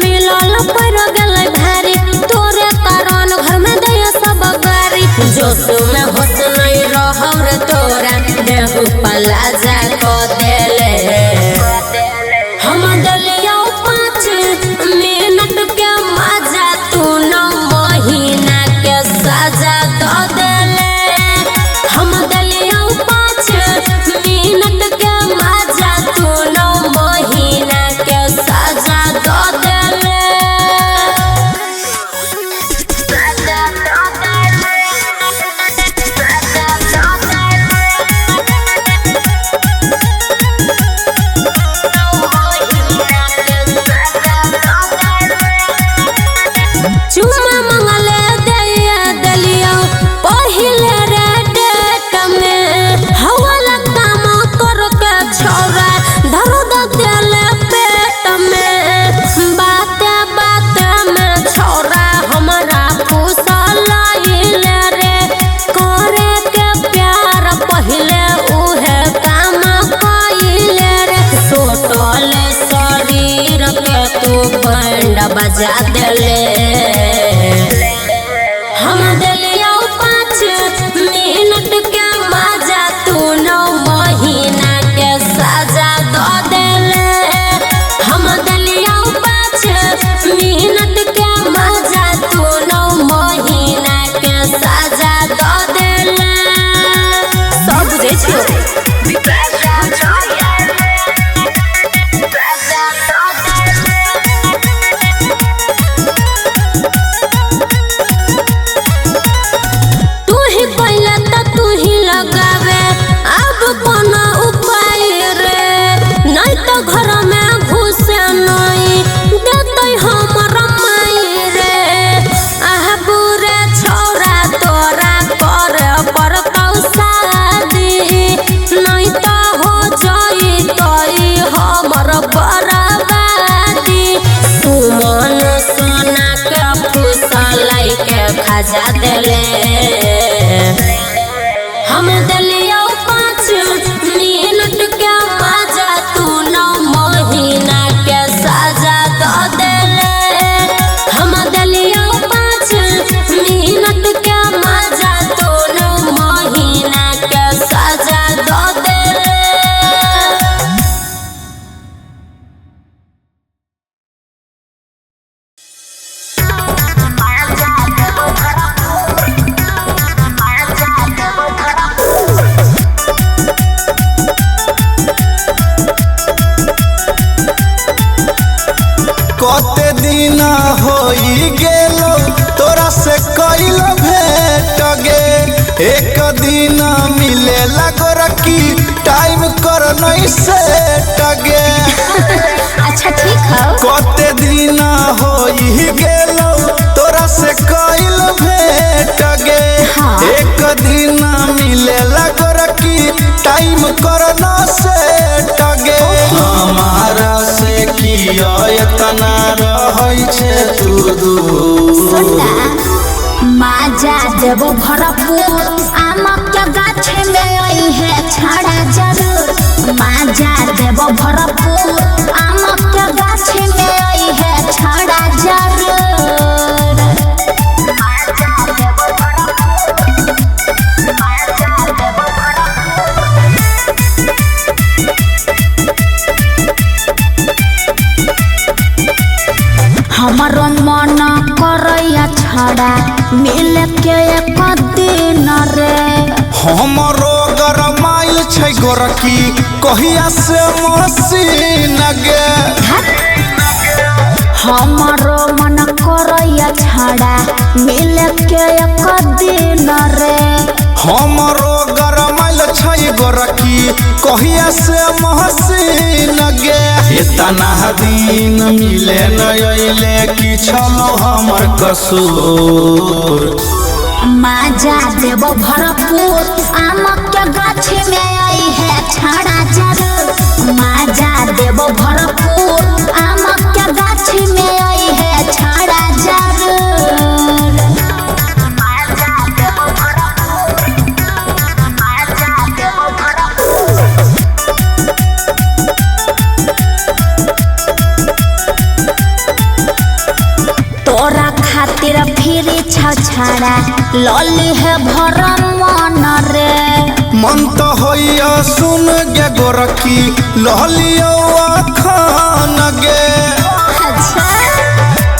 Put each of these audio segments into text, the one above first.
मिलल पर गल भारी तोरे कारण घर में दया सब गारी जोश में होश नहीं रहर तोरा देहु पला जा को देले हम दलिया 5 मिनट के मजा तू 9 महीना के सजा दो देले हम दलिया 5 मिनट के मजा तू 9 महीना के सजा दो देले चुमा मंगले दया दलिया पहिले रे डेट में हवाला काम कर के छोरा दर्द देले पेट में बाते बाते में छोरा हमरा फुसलाइले रे करे के प्यार पहिले उहे काम कइले रे सोटले शरीर के तू बंड बजा देले हम दलिया 5 मिनट के मजा तू 9 महीना के सजा दो देले हम दलिया 5 मिनट के मजा तू 9 महीना के सजा दो देले सब बुझे छियो घर में घुसे नहीं देते हमर माई रे बुरे छोरा तोरा पर शादी नहीं तो हो जाई तई हमर बर्बादी सुमन सोना के फुसलाई के खजा देले हम दलिया 5 मिनट के मजा तू 9 महीना के सजा दो देले हम दलिया 5 मिनट के मजा तू 9 महीना के सजा दो देले कते दिन होई गेलो तोरा से कइल भेट गे एक दिन मिले लगरकी टाइम कर नहीं सेट गे अच्छा ठीक है कते दिन होई गेलो तोरा से कइल भेट गे एक दिन मिले लगरकी टाइम कर न सेट गे हमारा से किया इतना रहै छे तू दूर माजा देव भरपूर आमक के गाछ में आई है छाड़ा जरूर माजा देव भरपूर आमक के गाछ में आई है छाड़ा जरूर माजा देव भरपूर माजा देव हमारो मन करैया छड़ा मिल के एक दिन रे हमरो गरमाइल छै गोरकी कहिया से मसीन गे हमारो मन करैया छड़ा मिल के एक दिन रे हमरो गरमाइल छै गोरकी कहिया से मसीन गे इतना दिन मिले न अइले कि छलो हमर कसूर माजा देव भरपूर आमक के गाछ में आई है छाड़ा जरूर माजा देव भरपूर आमक के गाछ में आई है छाड़ा जरूर माजा देव भरपूर माजा देव भरपूर छाड़ा लली है भरम मन रे मन तो होइया सुन गे गोरखी लहलियो खान गे अच्छा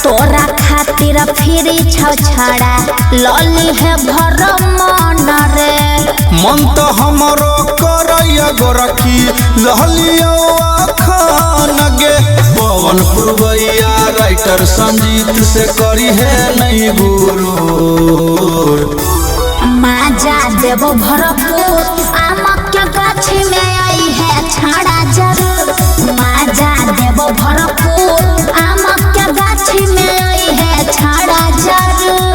तोरा खातिर फिर छाड़ा लली है भरम मन रे मन तो हमरो करैया गोरखी लहलियो खान गे पवन पुरवैया राइटर संजीत से करी है नहीं गुरु माजा देवो भरपूर आमक के गाछी में आई है छाड़ा जरूर माजा देवो भरपूर आमक के गाछी में आई है छाड़ा जरूर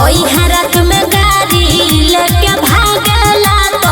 ओई हरत में गाड़ी लेके भागला तो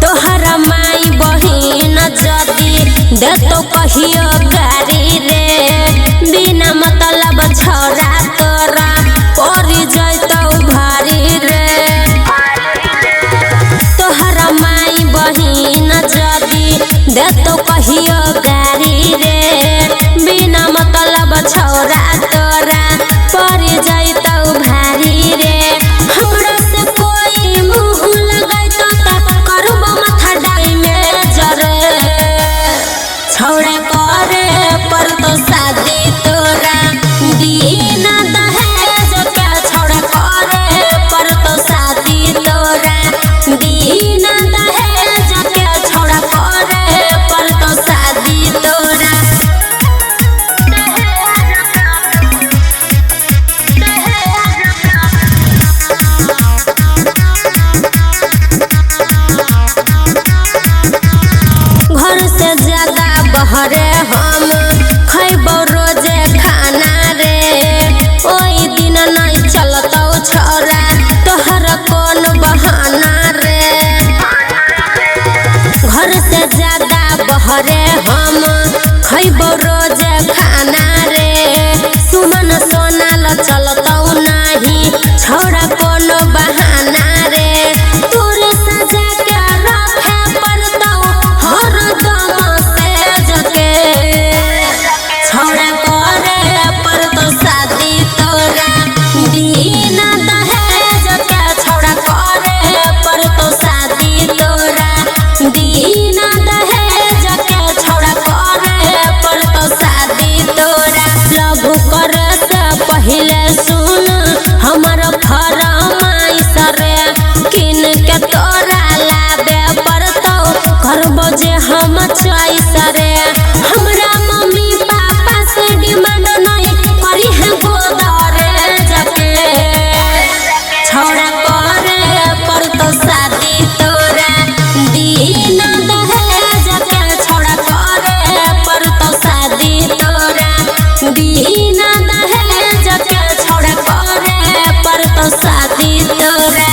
तोहरा माई बहिन जदी दे तो कहियो गारी रे बिना मतलब छोरा तोरा परी जैतौ भारी रे तोहरा माई बहिन जदी दे तो कहियो गारी रे बिना मतलब छोरा तोरा परी जैतौ भारी रे हमरा से कोई मुंह लगाइतो त करबो माथा डाई में जरे छोड़े करे पर तो शादी तोरा दीना दहेज के छोड़े करे पर तो शादी तोरा दीना दहेज के छोड़े करे पर तो शादी तोरा घर से ज्यादा बहरे हम खैबो रोजे खाना रे ओई दिन नहीं चलतौ छोरा तोहर कौन बहाना रे घर से ज्यादा बहरे हम खैबो रोजे खाना रे सुमन सोनाल चलतौ नहीं छोरा कौन बहाना रे तोरे सजा के रखे पड़तौ हर दम से जके छोरा करे पर तो शादी तोरा बिना दहेज के छोरा करे पर तो शादी तोरा बिना दहेज के छोरा करे पर तो शादी तोरा लव करे से पहले सुन हमर फरमाइश रे किन के तोरा लाबे पड़तौ करबो जे हम चॉइस रे हमरा मम्मी पापा से डिमांड नहीं करी है गोदरे जके छोड़ा करे पर तो शादी तोरा दीना दहेज के छोड़ा करे पर तो शादी तोरा दीना दहेज के छोड़ा करे पर तो शादी तोरा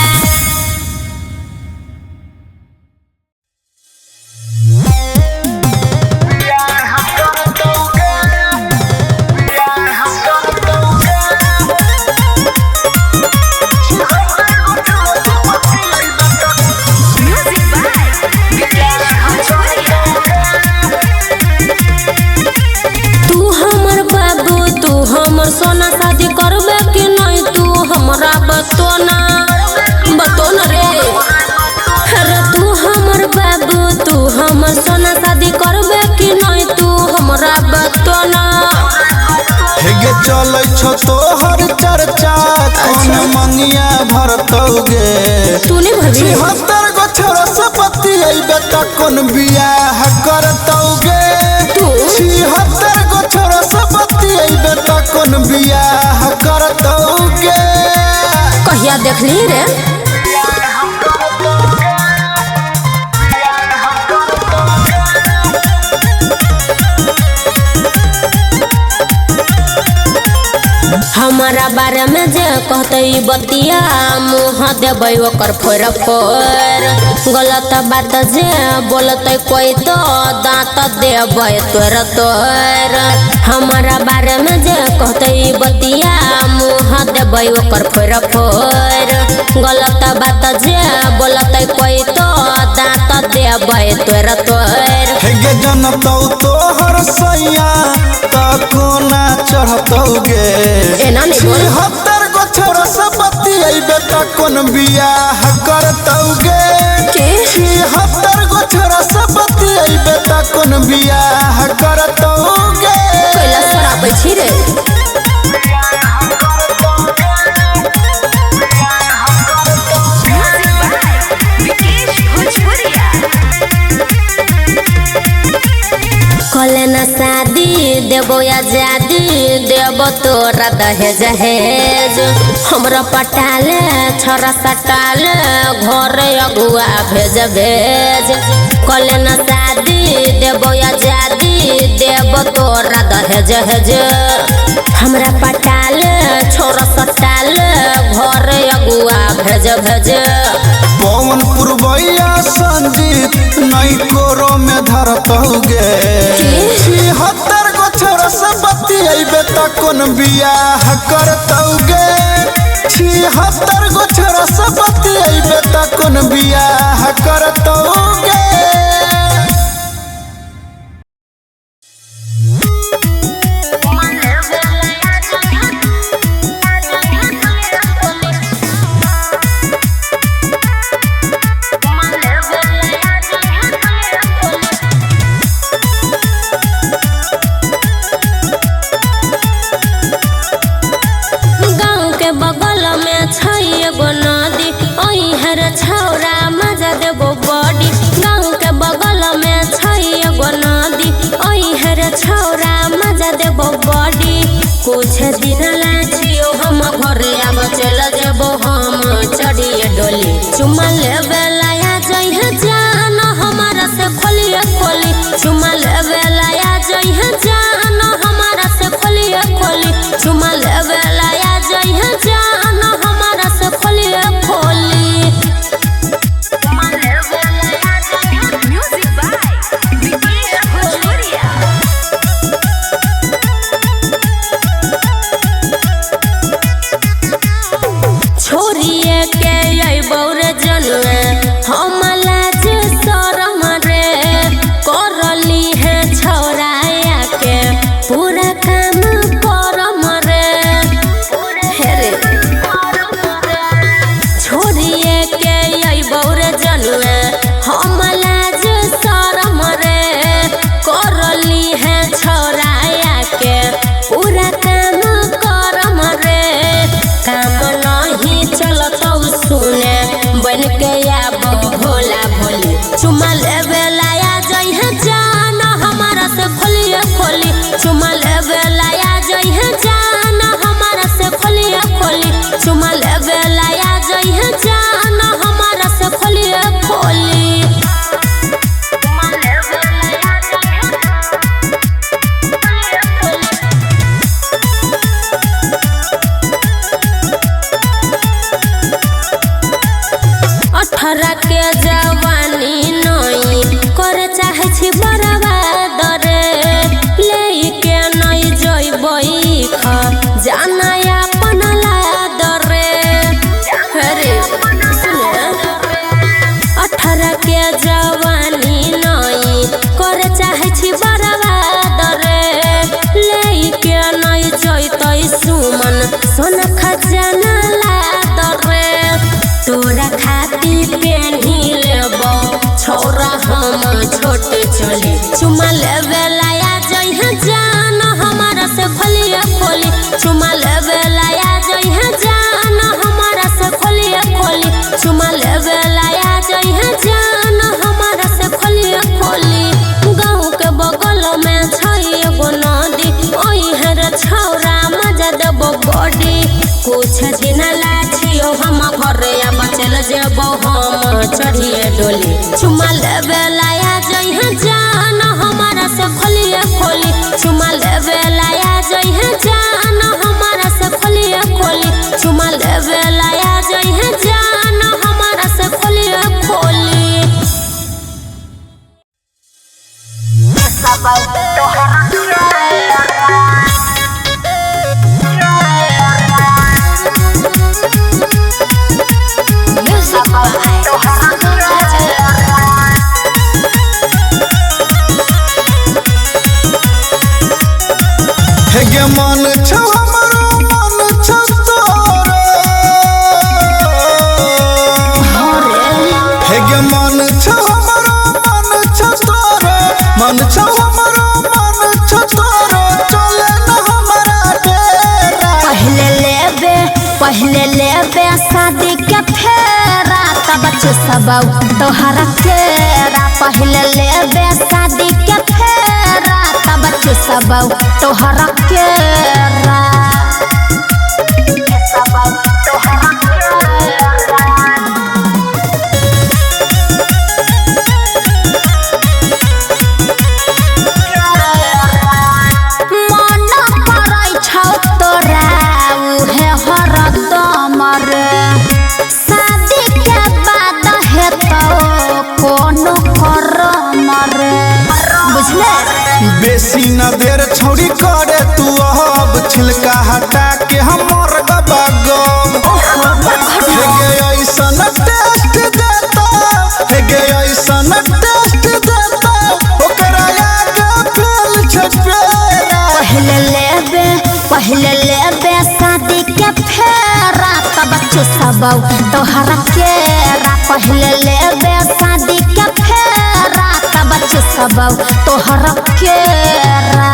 तू हमर बाबू तू हमर सोना शादी करबे कि नहीं तू हमरा बतोना रे अरे तू हमर बाबू तू हमर सोना शादी करबे कि नहीं तू हमरा बतोना हेगे चलै छ तोहर चर्चा कौन मंगिया भरतौगे तू नहीं भरबी 76 गो छोरा से बतियैबे त कोन बियाह करतौगे तू 76 गो छोरा से बतियैबे त कोन बियाह करतौगे कहिया देखली रे हमारा बारे में जे कहते बतिया मुँह देबै ओकर फोर फोर गलत बात जे बोलते कोई तो दांत देबै तोर तोर हमारा बारे में जे कहते बतिया मुँह देबै ओकर फोर फोर गलत बात जे बोलते कोई तो दांत देबै तोर तोर हेगे जनतौ तोहर सैया त कोना चढ़तौगे एना नहीं बोल 76 गो छोरा से बतियैबे त कोन बियाह करतौगे के 76 गो छोरा से बतियैबे त कोन बियाह करतौगे कैला सराबै छी रे कले न शादी देबो आजादी देबो तोरा दहेज हेज हमरा पटाले छोरा सटाले घर अगुआ भेज भेज कले न शादी देबो आजादी देबो तोरा दहेज हेज हेज हमरा पटाल छोरा सटाल घर अगुआ भेज भेज पवन पुरवैया संजीत नई कोरो में धरतौगे 76 गो छोरा से बतियैबे त कोन बियाह करतौगे 76 गो छोरा से बतियैबे त कोन बियाह करतौगे। बगल में एगो नदी ओहर छौरा मजा देबो बॉडी गाँव के बगल में एगो नदी ओहर छौरा मजा देबो बॉडी कुछ दिन लाचियो हम घरे आब चल जेबो हम चढ़िए डोली चुमा लेबे लाया जइहे जान हमारा से खोलिए खोली चुमा लेबे लाया जइहे जान हमारा से खोलिए खोली चुमा लेबे लाया जइहे जान हमारा से खोलिए खोली। म्यूजिक बाय विकेश भोजपुरिया। छोरिए के अइबौ रे जनुआ हम लाज शरम रे करली है छौराया के पूरा काम करम रे हे रे छोरिए के अइबौ रे जनुआ हम लाज शरम रे करली है छौराया के पूरा काम करम रे काम नहीं चलतौ सुने बन के आबो भोला भोली चुमा लेबे लाया जइहे जान हमारा से खोलिए खोली चुमा लेबे लाया जइहे जान हमारा से खोलिए खोली चुमा लेबे लाया जइहे जान हमारा से खोलिए खोली। अठारह के जवानी नई करे चाहे छी बर्बाद रे लेके नई जइबई ख जाना अपन लाद रे अरे सुन 18 के जवानी नई करे चाहे छी बर्बाद रे लेके नई जइतई सुमन सोना खजाना लाद रे तोरा खाती पेन्ही लेबो छौरा हम छोट चली चुमा लेबे लाया जइहे जान हमारा से खोलिए खोली चुमा लेबे लाया जइहे जान हमारा से खोलिए खोली चुमा लेबे लाया जइहे जान हमारा से खोलिए खोली गाँव के बगल में एगो नदी ओहर छौरा मजा देबो बॉडी कुछ दिन लाचियो हम घरे आब चल जेबो हम चढ़िए डोली चुमा लेबे लाया जइहे जान हमारा से खोलिए खोली चुमा लेबे लाया जइहे जान हमारा से खोलिए खोली चुमा लेबे लाया जइहे जान हमारा से खोलिए खोली। हेगे मन छौ हमरो मन छौ तोरो हेगे मन छौ हमरो मन छौ तोरो मन छौ हमरो मन छौ तोरो चले न हमरा डेरा पहले लेबे शादी के फेरा तब सब तोहरा केरा पहले लेबे शादी के फेरा तब सब तोहरा केरा मन बेसी न देर छौरी करे तू अब छिलका हटा के हमर गबागम हेगे ऐसन टेस्ट देता हेगे ऐसन टेस्ट देता ओकरा आगे फेल छपेरा पहले लेबे शादी के फेरा तब चुसबौ तोहरा केरा पहले लेबे शादी के फेरा तब चुसबौ तोहरा केरा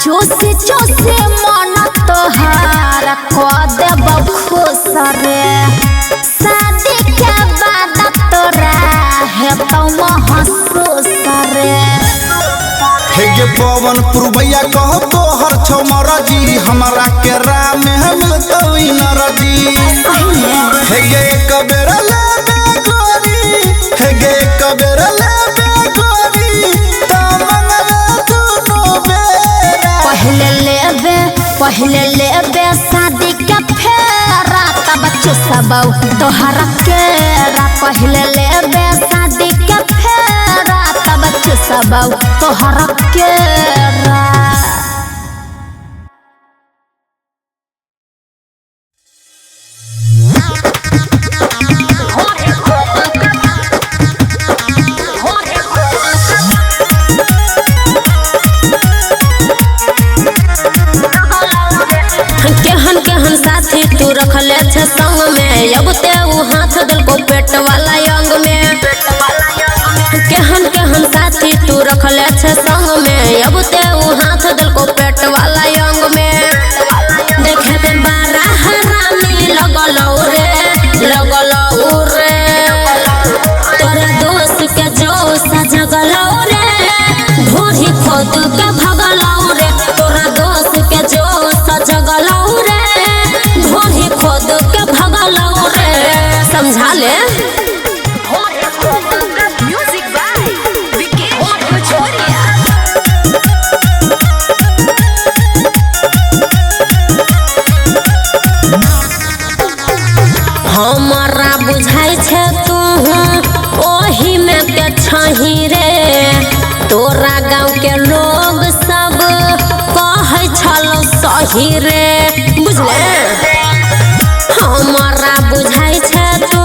चूसे मन तोहार को देबौ खुश रे शादी के बाद तोरा हेतौ महसूस रे हेगे पवन पुरबैया कहो तोहर छौ मरजी हमरा के राह में मिलतौ नरजी हेगे एक बेर लेबे गोरी हेगे एक बेर लेबे गोरी त मंगला दुनो बेरा पहले लेबे शादी के फेरा तब चुसबौ तोहरा केरा पहले लेबे शादी के फेरा तब चुसबौ तोहरा केरा केहन साथी तू रखले छे संग में अब ते उ हाथ दल को पेट वाला अंग में केहन साथी तू रखले छे संग में अब ते उ हाथ दल को पेट वाला अंग में देखे में बड़ा हरामी लगलौ रे तोरा दोस्त के जोश जगलौ रे ढोरी खोद के भगलौ रे तोरा दोस्त के जोश जगलौ रे ढोरी खोद के भगलौ रे समझा ले म्यूजिक बाय विकेश भोजपुरिया हमारा बुझाई छे तू ओही में के छही रे तोरा गाँव के लोग सब कहै छलो सही रे बुझले हमारा बुझाई छे तू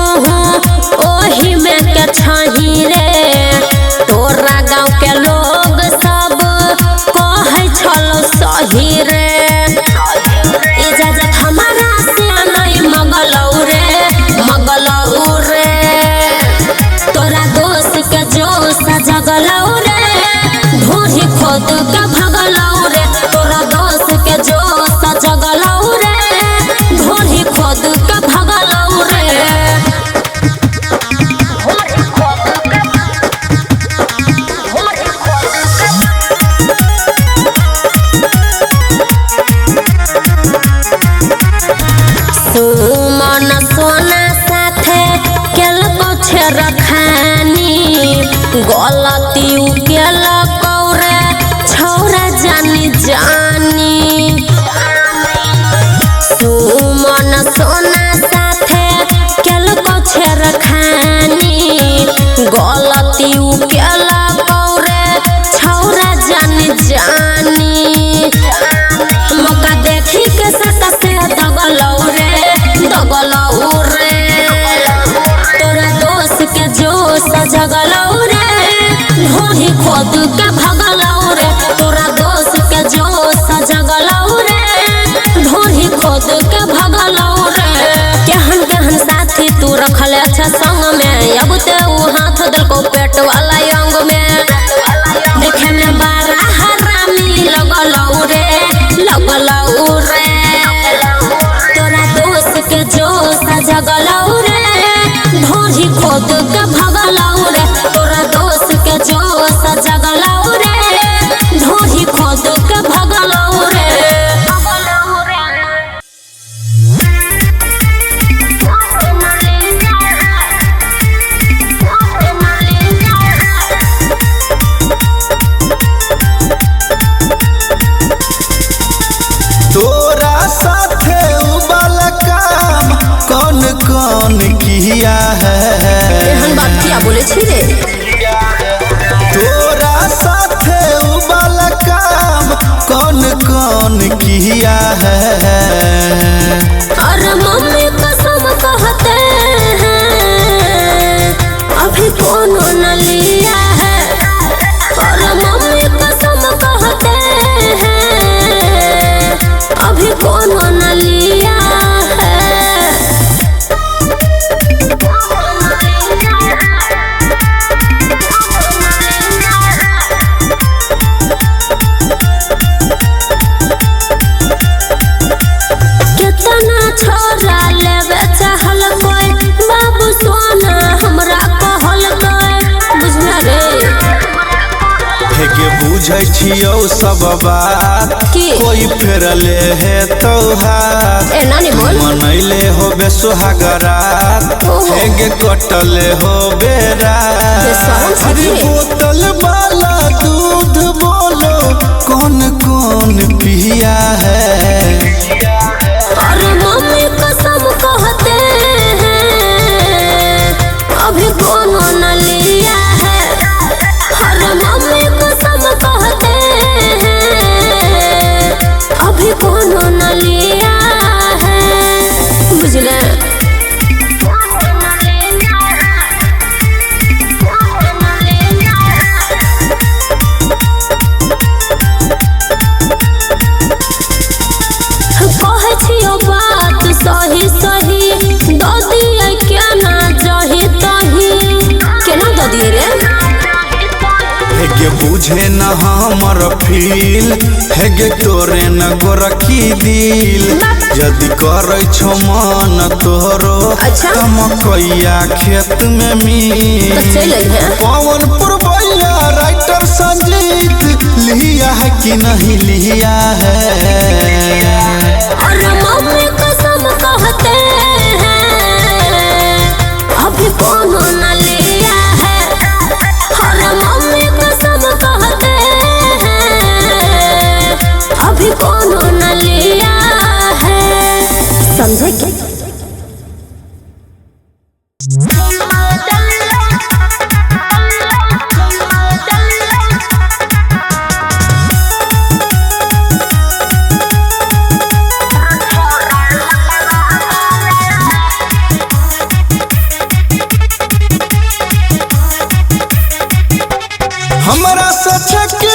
ओही में के छही रे तोरा गाँव के लोग सब कहै छलो सही रे इजाजत हमारा से नहीं मगलौ रे तोरा दोस्त के जोश जगलौ रे ढोरी खोद के भगलौ रे तोरा दोस्त के जोश जगलौ रे ढोरी खोद के भगलौ रे सुमन सोना साथे केल छे रखानी गलती केल कौरे छौरा जानी सुमन सोना साथे केल छे रखानी गलती केल कौरे छौरा जानी मौका देखी के सटा से दगलौ रे तोरा दोस्त के जोश जगलौ रे ढोरी खोद के भगलौ रे तोरा दोस्त के जोश जगलौ रे ढोरी खोद के भगलौ रे केहन साथी तू रखले छे संग में अब ते उ हाथ दल को पेट वाला अंग में देखे में बड़ा हरामी लगलौ रे तोरा दोस्त के जोश जगलौ रे ढोरी खोद के भगलौ रे तोरा दोस्त के जोश जगलौ रे ढोरी खोद के भगलौ रे छी रे तोरा साथे उ वाला काम कौन कौन किया है और मम्मी कसम कहते हैं अभी कोनो न लिया है और मम्मी कसम कहते हैं अभी कोनो न लिया है। कितना छोरा लेवे चाहल कोई बाबू सोना हमरा कहल कोई बुझना रे हेगे बुझै छियौ सब बात की? कोई फेरले है तोहार ए नानी बोल मनैले होबे सोहागरात ओहो। हेगे कटले होबे ये शरम रात से अरे की? बोतल वाला दूध बोलो कौन कौन पिया है और मम्मी कसम कहते हैं अभी कोनो न लिया है और मम्मी कसम कहते हैं अभी कोनो न लिया है बुझले। कहे छियो बात सही सही दो दिए क्या ना जही तही केना दो दिए रे हेगे बुझे न हमर फील हेगे तोरे न गोरखी दिल यदि करै छो मन तोरो अच्छा। मकैया खेत में मिल तो चल है पवन पुरवैया राइटर संजीत लिया है कि नहीं लिया है और मम्मी कसम कहते हैं अभी कोनो न लिया है और मम्मी कसम कहते हैं अभी कोनो न लिया है समझे क्या। हमरा सचे के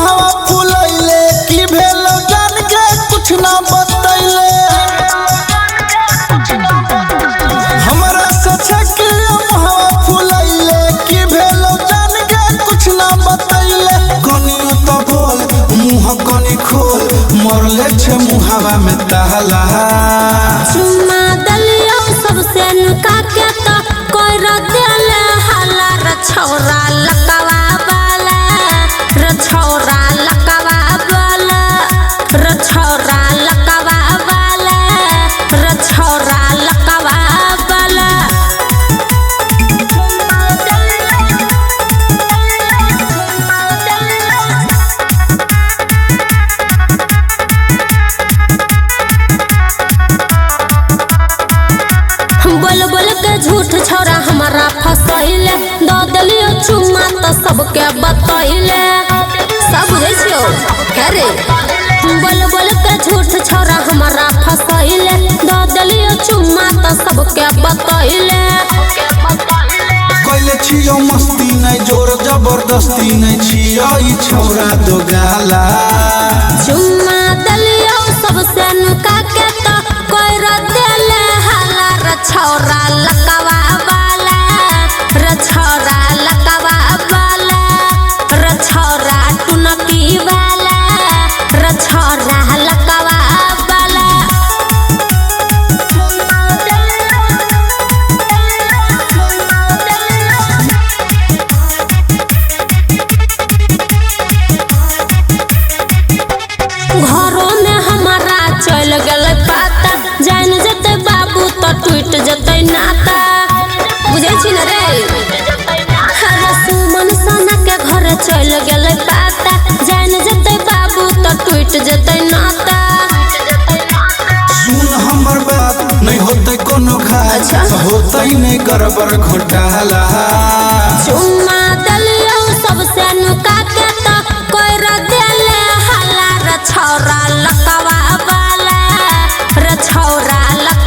हवा फुलैले की भेल जान के कुछ ना बतैले हमरा सचे के हवा फुलैले की भेल जान के कुछ ना बतैले कनियो तो बोल मुंह कनी खोल मरले छे मुहावा में ताला चुम्मा दलियो सबसे नुका के तो कोई रदेल हाला रछौरा लकवा वाला रछौरा लकवा वाला रछौरा लकवा वाला रछौरा लकवा वाला बोल बोल के झूठ छोरा हमारा फसैले दो दलियो चुम्मा तो सबके बतैले सब बुझै छियो करे बोल बोल के झूठ छोरा हमारा फसैले दो दलियो चुम्मा तो सबके बतैले कैले छियो मस्ती नहीं जोर जबरदस्ती नहीं छियो ई छौरा दो गाला चुम्मा दलियो सबसे नुका के तो कोई रदेल हाला रछौरा लकवा वाला रछौरा लकवा वाला रछौरा टुनकी वाला रछौरा लकवा वाला घरों में हमारा चल गल पाता जान जते बाबू तो टूट जते नाता बुझे छी न रे सुमन सोना के घर चल गल पाता जान जते बाबू तो टूट जते नाता सुन हमर बात नहीं होते कोनो घात अच्छा। होते नहीं गड़बड़ घोटाला चुम्मा दलियो सबसे नुका के तो कोई देले हला रे छौरा लकवा वाला रे छौरा लक